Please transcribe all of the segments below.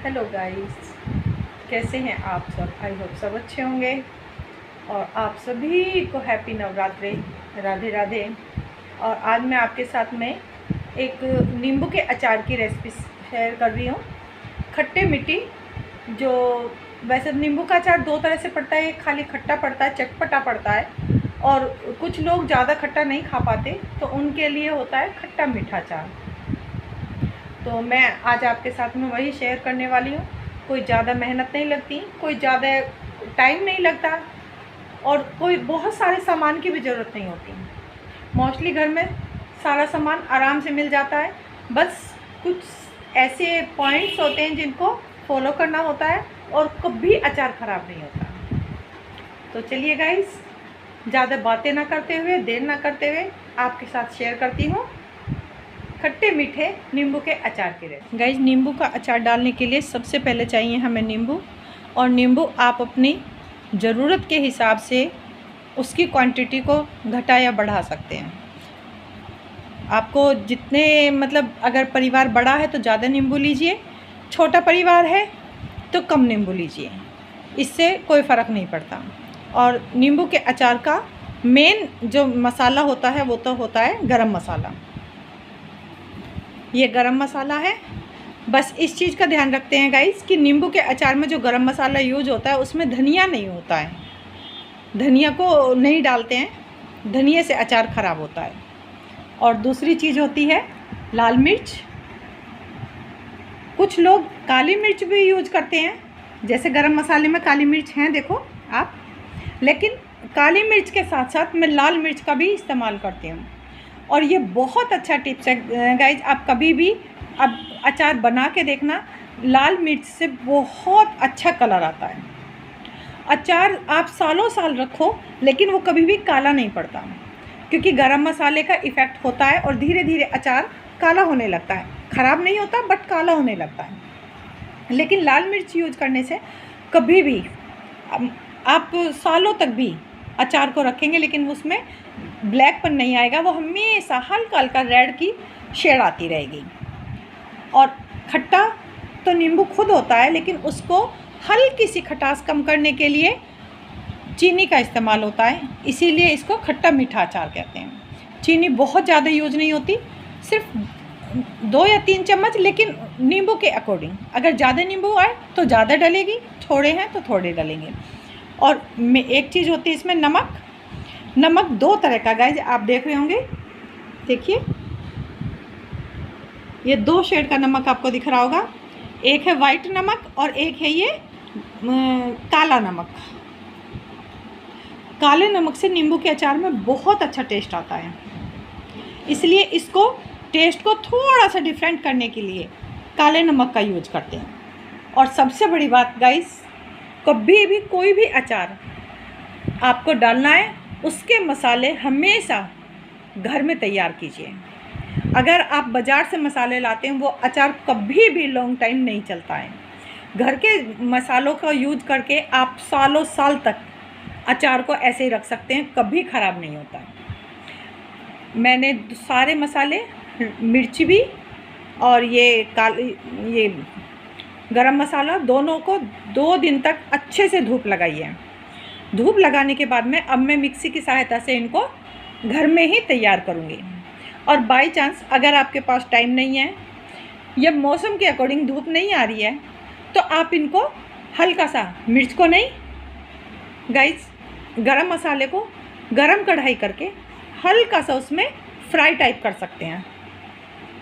Hello guys, कैसे हैं आप सब। आई होप सब अच्छे होंगे और आप सभी को हैप्पी नवरात्रि, राधे राधे। और आज मैं आपके साथ में एक नींबू के अचार की रेसिपी शेयर कर रही हूँ। खट्टे मीठी, जो वैसे नींबू का अचार दो तरह से पड़ता है, एक खाली खट्टा पड़ता है, चटपटा पड़ता है, और कुछ लोग ज़्यादा खट्टा नहीं खा पाते तो उनके लिए होता है खट्टा मीठा अचार। तो मैं आज आपके साथ में वही शेयर करने वाली हूँ। कोई ज़्यादा मेहनत नहीं लगती, कोई ज़्यादा टाइम नहीं लगता, और कोई बहुत सारे सामान की भी ज़रूरत नहीं होती। मोस्टली घर में सारा सामान आराम से मिल जाता है, बस कुछ ऐसे पॉइंट्स होते हैं जिनको फॉलो करना होता है और कभी अचार ख़राब नहीं होता। तो चलिए गाइस, ज़्यादा बातें ना करते हुए, देर ना करते हुए आपके साथ शेयर करती हूँ खट्टे मीठे नींबू के अचार की रेसिपी। गाइस, नींबू का अचार डालने के लिए सबसे पहले चाहिए हमें नींबू। और नींबू आप अपनी ज़रूरत के हिसाब से उसकी क्वांटिटी को घटा या बढ़ा सकते हैं। आपको जितने अगर परिवार बड़ा है तो ज़्यादा नींबू लीजिए, छोटा परिवार है तो कम नींबू लीजिए, इससे कोई फ़र्क नहीं पड़ता। और नींबू के अचार का मेन जो मसाला होता है वो तो होता है गरम मसाला। ये गरम मसाला है। बस इस चीज़ का ध्यान रखते हैं गाइस कि नींबू के अचार में जो गरम मसाला यूज होता है उसमें धनिया नहीं होता है, धनिया को नहीं डालते हैं, धनिया से अचार ख़राब होता है। और दूसरी चीज़ होती है लाल मिर्च। कुछ लोग काली मिर्च भी यूज करते हैं, जैसे गरम मसाले में काली मिर्च हैं, देखो आप। लेकिन काली मिर्च के साथ साथ मैं लाल मिर्च का भी इस्तेमाल करती हूँ। और ये बहुत अच्छा टिप्स है गाइज, आप कभी भी अब अचार बना के देखना, लाल मिर्च से बहुत अच्छा कलर आता है। अचार आप सालों साल रखो लेकिन वो कभी भी काला नहीं पड़ता, क्योंकि गरम मसाले का इफ़ेक्ट होता है और धीरे धीरे अचार काला होने लगता है। ख़राब नहीं होता बट काला होने लगता है। लेकिन लाल मिर्च यूज करने से कभी भी आप सालों तक भी अचार को रखेंगे लेकिन उसमें ब्लैकपन नहीं आएगा, वो हमेशा हल्का हल्का रेड की शेड आती रहेगी। और खट्टा तो नींबू खुद होता है, लेकिन उसको हल्की सी खटास कम करने के लिए चीनी का इस्तेमाल होता है, इसीलिए इसको खट्टा मीठा अचार कहते हैं। चीनी बहुत ज़्यादा यूज नहीं होती, सिर्फ 2 या 3 चम्मच, लेकिन नींबू के अकॉर्डिंग। अगर ज़्यादा नींबू आए तो ज़्यादा डलेगी, थोड़े हैं तो थोड़े डलेंगे। और एक चीज़ होती है इसमें नमक। नमक 2 तरह का गाइज, आप देख रहे होंगे, देखिए ये 2 शेड का नमक आपको दिख रहा होगा। एक है वाइट नमक और एक है ये काला नमक। काले नमक से नींबू के अचार में बहुत अच्छा टेस्ट आता है, इसलिए इसको टेस्ट को थोड़ा सा डिफरेंट करने के लिए काले नमक का यूज करते हैं। और सबसे बड़ी बात गाइस, कभी भी कोई भी अचार आपको डालना है, उसके मसाले हमेशा घर में तैयार कीजिए। अगर आप बाज़ार से मसाले लाते हैं वो अचार कभी भी लॉन्ग टाइम नहीं चलता है। घर के मसालों का यूज करके आप सालों साल तक अचार को ऐसे ही रख सकते हैं, कभी ख़राब नहीं होता है। मैंने सारे मसाले, मिर्ची भी और ये गरम मसाला, दोनों को 2 दिन तक अच्छे से धूप लगाई है। धूप लगाने के बाद में अब मैं मिक्सी की सहायता से इनको घर में ही तैयार करूँगी। और बाय चांस अगर आपके पास टाइम नहीं है या मौसम के अकॉर्डिंग धूप नहीं आ रही है तो आप इनको हल्का सा, मिर्च को नहीं गाइस, गरम मसाले को गरम कढ़ाई करके हल्का सा उसमें फ्राई टाइप कर सकते हैं,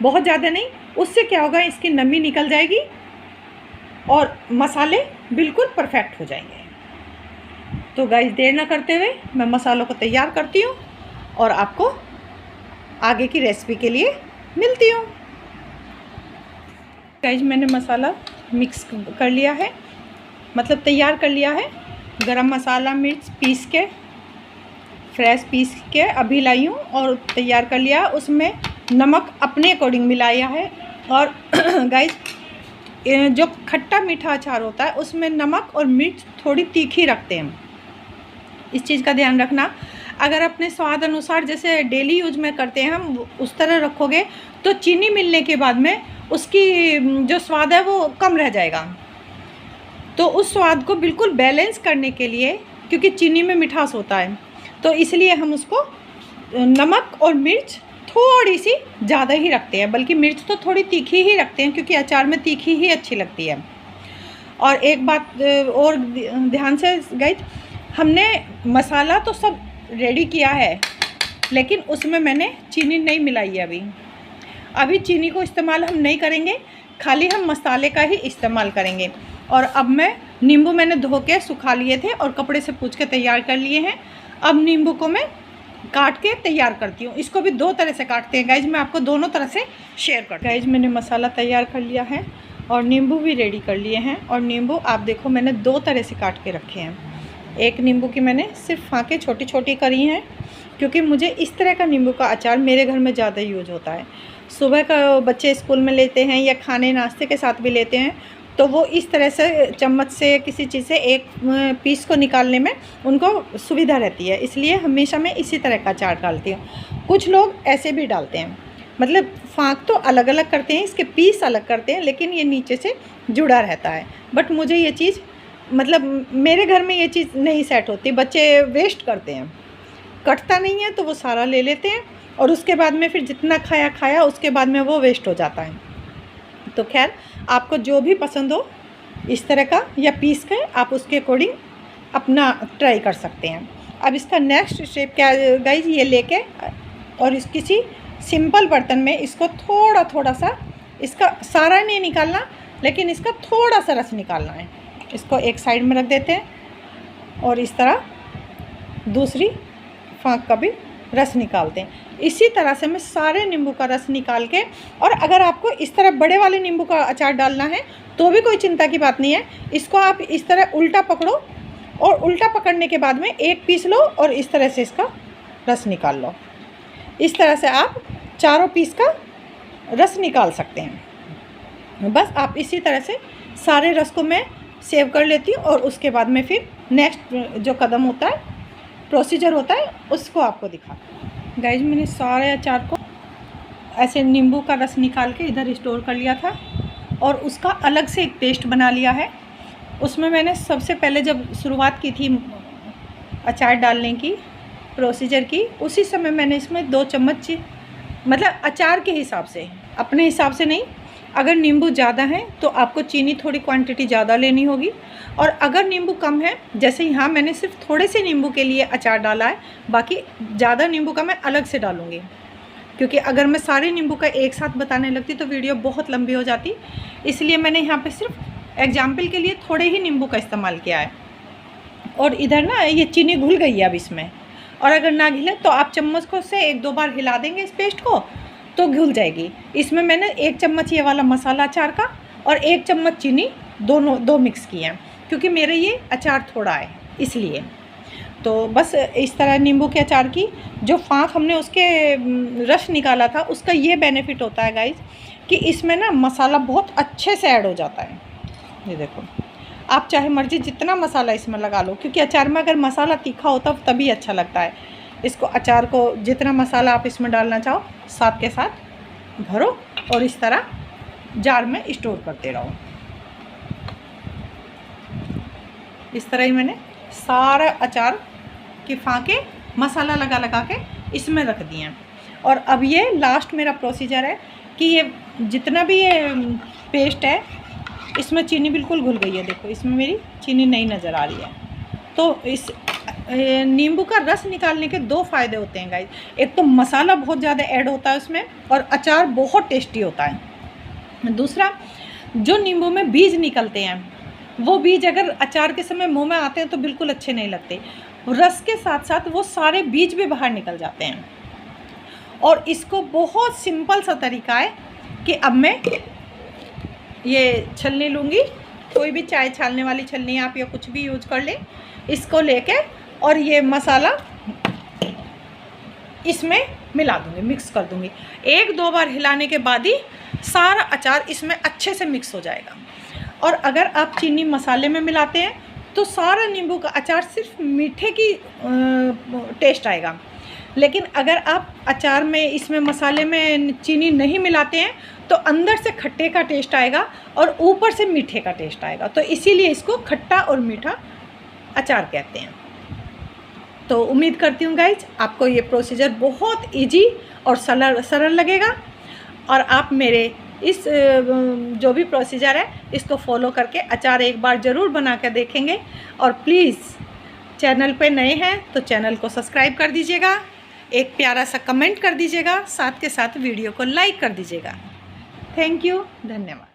बहुत ज़्यादा नहीं। उससे क्या होगा, इसकी नमी निकल जाएगी और मसाले बिल्कुल परफेक्ट हो जाएंगे। तो गाइस, देर ना करते हुए मैं मसालों को तैयार करती हूँ और आपको आगे की रेसिपी के लिए मिलती हूँ। गाइस, मैंने मसाला मिक्स कर लिया है, तैयार कर लिया है। गरम मसाला, मिर्च पीस के, फ्रेश पीस के अभी लाई हूँ और तैयार कर लिया। उसमें नमक अपने अकॉर्डिंग मिलाया है। और गाइस, जो खट्टा मीठा अचार होता है उसमें नमक और मिर्च थोड़ी तीखी रखते हैं, इस चीज़ का ध्यान रखना। अगर अपने स्वाद अनुसार जैसे डेली यूज में करते हैं हम, उस तरह रखोगे तो चीनी मिलने के बाद में उसकी जो स्वाद है वो कम रह जाएगा। तो उस स्वाद को बिल्कुल बैलेंस करने के लिए, क्योंकि चीनी में मिठास होता है, तो इसलिए हम उसको नमक और मिर्च थोड़ी सी ज़्यादा ही रखते हैं, बल्कि मिर्च तो थोड़ी तीखी ही रखते हैं क्योंकि अचार में तीखी ही अच्छी लगती है। और एक बात और ध्यान से गाइस, हमने मसाला तो सब रेडी किया है, लेकिन उसमें मैंने चीनी नहीं मिलाई है। अभी चीनी को इस्तेमाल हम नहीं करेंगे, खाली हम मसाले का ही इस्तेमाल करेंगे। और अब नींबू मैंने धो के सुखा लिए थे और कपड़े से पूंछ के तैयार कर लिए हैं। अब नींबू को मैं काट के तैयार करती हूँ। इसको भी दो तरह से काटते हैं गाइज, मैं आपको दोनों तरह से शेयर करती हूँ। गाइज मैंने मसाला तैयार कर लिया है और नींबू भी रेडी कर लिए हैं। और नींबू आप देखो मैंने दो तरह से काट के रखे हैं। एक नींबू की मैंने सिर्फ फाँके छोटी छोटी करी हैं, क्योंकि मुझे इस तरह का नींबू का अचार मेरे घर में ज़्यादा यूज होता है। सुबह का बच्चे स्कूल में लेते हैं या खाने नाश्ते के साथ भी लेते हैं, तो वो इस तरह से चम्मच से किसी चीज़ से एक पीस को निकालने में उनको सुविधा रहती है, इसलिए हमेशा मैं इसी तरह का अचार डालती हूँ। कुछ लोग ऐसे भी डालते हैं, मतलब फाँक तो अलग अलग करते हैं, इसके पीस अलग करते हैं, लेकिन ये नीचे से जुड़ा रहता है। बट मुझे ये चीज़, मतलब मेरे घर में ये चीज़ नहीं सेट होती। बच्चे वेस्ट करते हैं, कटता नहीं है तो वो सारा ले लेते हैं और उसके बाद में फिर जितना खाया उसके बाद में वो वेस्ट हो जाता है। तो खैर, आपको जो भी पसंद हो इस तरह का या पीस के, आप उसके अकॉर्डिंग अपना ट्राई कर सकते हैं। अब इसका नेक्स्ट स्टेप क्या गाइज, ये लेके और इस किसी सिंपल बर्तन में इसको थोड़ा थोड़ा सा, इसका सारा नहीं निकालना, लेकिन इसका थोड़ा सा रस निकालना है। इसको एक साइड में रख देते हैं और इस तरह दूसरी फाँक का भी रस निकालते हैं। इसी तरह से मैं सारे नींबू का रस निकाल के, और अगर आपको इस तरह बड़े वाले नींबू का अचार डालना है तो भी कोई चिंता की बात नहीं है। इसको आप इस तरह उल्टा पकड़ो और उल्टा पकड़ने के बाद में एक पीस लो और इस तरह से इसका रस निकाल लो। इस तरह से आप चारों पीस का रस निकाल सकते हैं। बस आप इसी तरह से सारे रस को मैं सेव कर लेती हूँ और उसके बाद में फिर नेक्स्ट जो कदम होता है, प्रोसीजर होता है, उसको आपको दिखा। गाइज मैंने सारे अचार को ऐसे नींबू का रस निकाल के इधर स्टोर कर लिया था और उसका अलग से एक पेस्ट बना लिया है। उसमें मैंने सबसे पहले जब शुरुआत की थी अचार डालने की, प्रोसीजर की, उसी समय मैंने इसमें 2 चम्मच, मतलब अचार के हिसाब से, अपने हिसाब से नहीं, अगर नींबू ज़्यादा है तो आपको चीनी थोड़ी क्वांटिटी ज़्यादा लेनी होगी, और अगर नींबू कम है, जैसे यहाँ मैंने सिर्फ थोड़े से नींबू के लिए अचार डाला है, बाकी ज़्यादा नींबू का मैं अलग से डालूँगी, क्योंकि अगर मैं सारे नींबू का एक साथ बताने लगती तो वीडियो बहुत लंबी हो जाती। इसलिए मैंने यहाँ पे सिर्फ एग्जाम्पल के लिए थोड़े ही नींबू का इस्तेमाल किया है। और इधर ना ये चीनी घुल गई है अब इसमें, और अगर ना घिले तो आप चम्मच को से 1-2 बार हिला देंगे इस पेस्ट को तो घुल जाएगी। इसमें मैंने 1 चम्मच ये वाला मसाला अचार का और 1 चम्मच चीनी दो मिक्स किए हैं, क्योंकि मेरे ये अचार थोड़ा है इसलिए। तो बस इस तरह नींबू के अचार की जो फाँक हमने उसके रस निकाला था, उसका ये बेनिफिट होता है गाइज कि इसमें ना मसाला बहुत अच्छे से ऐड हो जाता है। ये देखो, आप चाहे मर्जी जितना मसाला इसमें लगा लो, क्योंकि अचार में अगर मसाला तीखा होता तभी अच्छा लगता है। इसको अचार को जितना मसाला आप इसमें डालना चाहो साथ के साथ भरो और इस तरह जार में स्टोर करते रहो। इस तरह ही मैंने सारा अचार की फाँके मसाला लगा लगा के इसमें रख दिए हैं। और अब ये लास्ट मेरा प्रोसीजर है कि ये जितना भी ये पेस्ट है, इसमें चीनी बिल्कुल घुल गई है। देखो इसमें मेरी चीनी नहीं नज़र आ रही है। तो इस नींबू का रस निकालने के 2 फ़ायदे होते हैं गाइस। एक तो मसाला बहुत ज़्यादा ऐड होता है उसमें और अचार बहुत टेस्टी होता है। दूसरा, जो नींबू में बीज निकलते हैं, वो बीज अगर अचार के समय मुंह में आते हैं तो बिल्कुल अच्छे नहीं लगते। रस के साथ साथ वो सारे बीज भी बाहर निकल जाते हैं। और इसको बहुत सिंपल सा तरीका है कि अब मैं ये छलनी लूँगी, कोई भी चाय छालने वाली छलनी आप या कुछ भी यूज कर लें। इसको लेके और ये मसाला इसमें मिला दूँगी, मिक्स कर दूँगी। 1-2 बार हिलाने के बाद ही सारा अचार इसमें अच्छे से मिक्स हो जाएगा। और अगर आप चीनी मसाले में मिलाते हैं तो सारा नींबू का अचार सिर्फ मीठे की टेस्ट आएगा। लेकिन अगर आप अचार में इसमें मसाले में चीनी नहीं मिलाते हैं तो अंदर से खट्टे का टेस्ट आएगा और ऊपर से मीठे का टेस्ट आएगा। तो इसीलिए इसको खट्टा और मीठा अचार कहते हैं। तो उम्मीद करती हूँ गाइज आपको ये प्रोसीजर बहुत इजी और सरल लगेगा और आप मेरे इस जो भी प्रोसीजर है इसको फॉलो करके अचार एक बार ज़रूर बना कर देखेंगे। और प्लीज़ चैनल पे नए हैं तो चैनल को सब्सक्राइब कर दीजिएगा, एक प्यारा सा कमेंट कर दीजिएगा, साथ के साथ वीडियो को लाइक कर दीजिएगा। थैंक यू, धन्यवाद।